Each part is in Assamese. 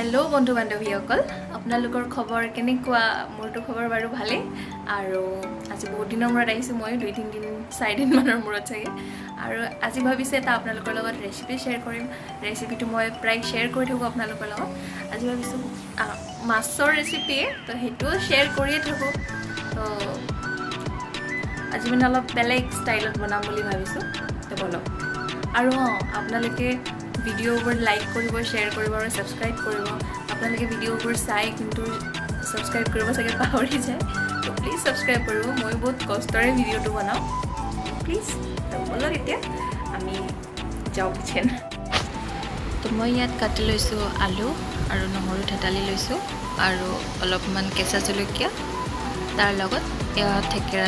हेलो बंधु बान्धवीসকল আপোনালোকৰ খবৰ কেনেকুৱা মোৰটো খবৰ বাৰু ভালে আৰু আজি বহুত দিনৰ মূৰত আহিছো মই 2-3 দিন 4 দিন মানৰ মূৰত চাগে আৰু আজি ভাবিছে এটা আপোনালোকৰ লগত ৰেচিপি শেয়াৰ কৰিম ৰেচিপিটো মই প্ৰায় শেয়াৰ কৰি থাকো আপোনালোকৰ লগত আজি ভাবিছো মাছৰ ৰেচিপি তো হেতু শেয়াৰ কৰিয়ে থাকো তো আজি মানে অলপ বেলেগ ষ্টাইলত বনাম বুলি ভাবিছো তো বলো আৰু আপোনালোকে ভিডিও বোৰ লাইক কৰিব শেয়াৰ কৰিব আৰু সাবস্ক্ৰাইব কৰিব আপোনালোকে ভিডিও বোৰ চাই কিন্তু সাবস্ক্ৰাইব কৰিব চাগে পাহৰি যায় তো প্লিজ সাবস্ক্ৰাইব কৰিব মই বহুত কষ্টৰে ভিডিওটো বনাও প্লিজ তো বলো এতিয়া আমি যাও কিচেন তো মই ইয়াত কাটি লৈছো আলু আৰু নহৰু থেতালি লৈছো আৰু অলপমান কেঁচা জলকীয়া তাৰ লগত থেকেৰা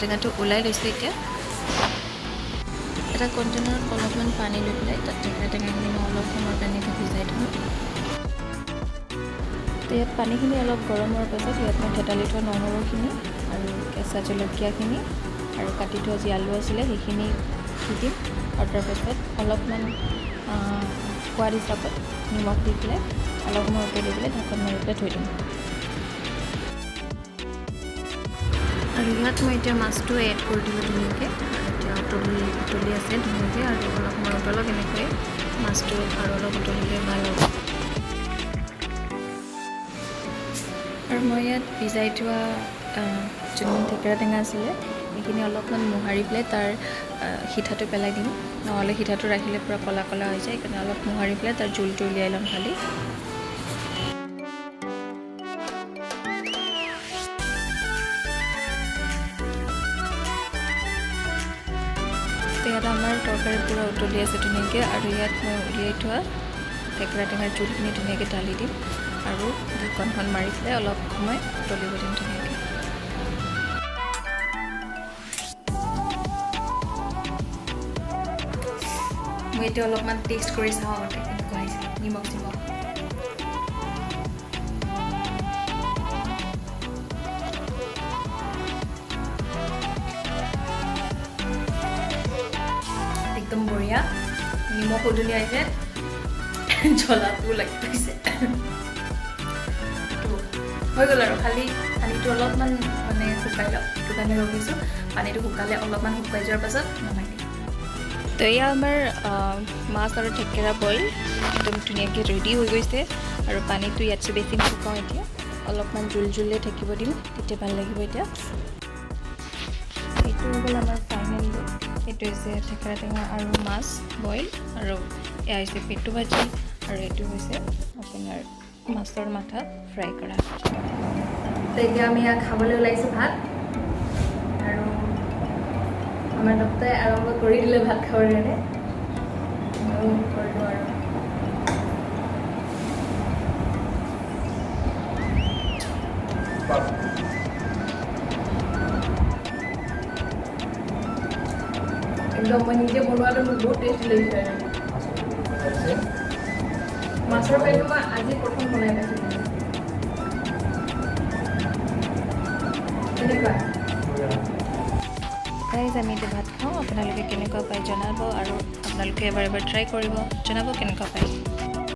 টেঙাটো উলাই লৈছো এতিয়া এটা কন্টেনাৰত অলপমান পানী লৈ পেলাই তাত থেকেৰা টেঙাখিনি অলপ সময়ৰ কাৰণে ভিজাই থ'ম তো ইয়াত পানীখিনি অলপ গৰম হোৱাৰ পাছত ইয়াত মই থেতালি থোৱা নহৰুখিনি আৰু কেঁচা জলকীয়াখিনি আৰু কাটি থোৱা যি আলু আছিলে সেইখিনি দি দিম আৰু তাৰপাছত অলপমান সোৱাদ হিচাপত নিমখ দি পেলাই অলপ সময় উতলি পেলাই ঢাকন মাৰি পেলাই থৈ দিম আৰু ইয়াত মই এতিয়া মাছটো এড কৰি দিলোঁ ধুনীয়াকৈ এতিয়া উতলি আছে ধুনীয়াকৈ আৰু অলপ সময় উতলক এনেকৈ মাছটো আৰু অলপ উতলিলে ভাল হ'ব আৰু মই ইয়াত ভিজাই থোৱা যোনখিনি থেকেৰা টেঙা আছিলে সেইখিনি অলপমান মোহাৰি পেলাই তাৰ সিঠাটো পেলাই দিম নহ'লে সিঠাটো ৰাখিলে পূৰা কলা কলা হৈ যায় সেইকাৰণে অলপ মোহাৰি পেলাই তাৰ জোলটো উলিয়াই ল'ম খালি ইয়াত আমাৰ তৰকাৰী পূৰা উতলি আছে ধুনীয়াকৈ আৰু ইয়াত মই উলিয়াই থোৱা থেকেৰা টেঙাৰ জোলখিনি ধুনীয়াকৈ ঢালি দিম আৰু ঢাকনখন মাৰি পেলাই অলপ সময় উতলিব দিম ধুনীয়াকৈ মই এতিয়া অলপমান টেষ্ট কৰি চাওঁ আগতে কেনেকুৱা আহিছে নিমখ एकदम बढ़िया निमख उडली आइसे জ্বলাটো লাগিছে হৈ গ'ল আৰু খালি পানীটো অলপমান মানে শুকাই লওক শুকানে ৰখিছো পানীটো শুকালে অলপমান শুকাই যোৱাৰ পাছত নমাই দিম তো এয়া আমাৰ মাছ আৰু থেকেৰা বইল একদম ধুনীয়াকৈ ৰেডি হৈ গৈছে আৰু পানীটো ইয়াতছে বেছি নুশুকাওঁ এতিয়া অলপমান জুলজুলে থাকিব দিম তেতিয়া ভাল লাগিব এতিয়া এইটো হৈ গ'ল আমাৰ ফাইনেল লুক এইটো হৈছে থেকেৰা টেঙা আৰু মাছ বইল আৰু এয়া হৈছে পেটু ভাজি আৰু এইটো হৈছে আপোনাৰ মাছৰ মাথা ফ্ৰাই কৰা তো এতিয়া আমি ইয়াত খাবলৈ ওলাইছোঁ ভাত আৰু আমাৰ ডক্টৰে আৰম্ভ কৰি দিলে ভাত খাবৰ কাৰণে ময়ো কৰিলোঁ আৰু एकदम मैं निजे बनवालो बहुत टेस्टी लगे माछर पेटु मैं आज प्रथम बनाई गाइज आमी भात खाओ आपनालोके केनेकुवा पाई जनाबो आरो आपनालोके एबार ट्राई करिबो जनाबो केनेकुवा पाई